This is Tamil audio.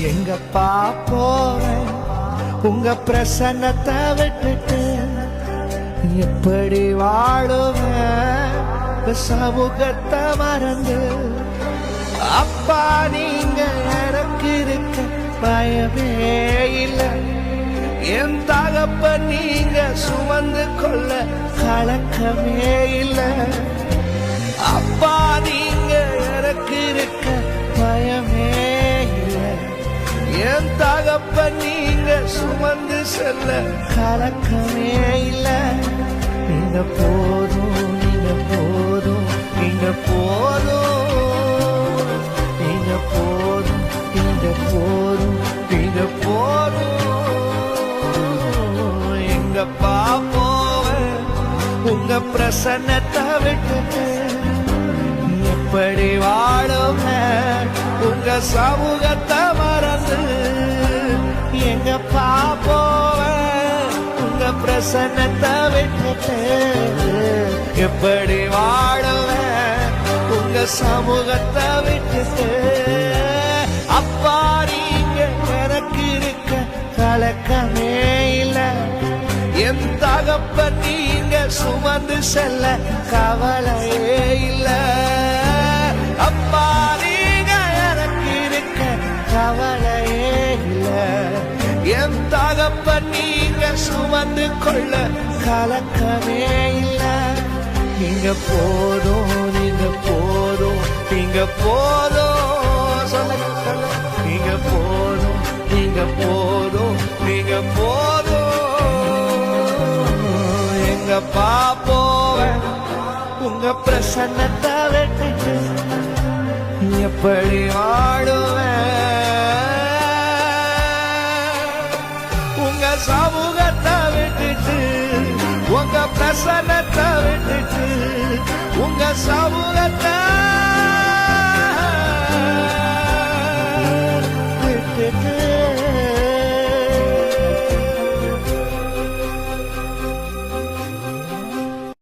எங்கப்பா போவேன் உங்க பிரசன்னத்தை விட்டுட்டு, எப்படி வாழுவேன் சமூகத்தை மறந்து. அப்பா நீங்க எனக்கு இருக்க பயமே இல்லை, என் தகப்ப நீங்க சுமந்து கொள்ள கலக்கமே இல்லை. அப்பா நீங்க எனக்கு இருக்க பயமே இல்லை, என் தகப்ப நீங்க சுமந்து செல்ல கலக்கமே இல்லை. நீங்க போதும், நீங்க போதும், நீங்க போதும், நீங்க போதும், நீங்க போதும், நீங்க போதும். எங்கப்பா போவேன் உங்க பிரசன்னத்தை விட்டுட்டு, எப்படி வாழுவேன் உங்க சமூகத்தை மறந்து. எங்கப்பா போவேன் உங்க பிரசன்னத்தை விட்டுட்டு, எப்படி வாழுவேன் உங்க சமூகத்தை விட்டுட்டு. அப்பா நீங்க எனக்கு இருக்க கலக்கமே இல்லை, என் தகப்ப நீங்க சுமந்து செல்ல கவலையே இல்லை. அப்பா நீங்க எனக்கு இருக்க கவலையே இல்லை, என் தகப்ப நீங்க சுமந்து கொள்ள கலக்கமே இல்லை. நீங்க போதும், நீங்க போதும், நீங்க போதும், சொல்லுங்க, நீங்க போதும், நீங்க போதும், நீங்க போதும். எங்கப்பா போவேன் உங்க பிரசன்னத்தை விட்டுட்டு, எப்படி வாழுவேன் உங்க சமூகத்தை விட்டுட்டு, உங்க பிரசன்னத்தை விட்டுட்டு, உங்க சமூகத்தை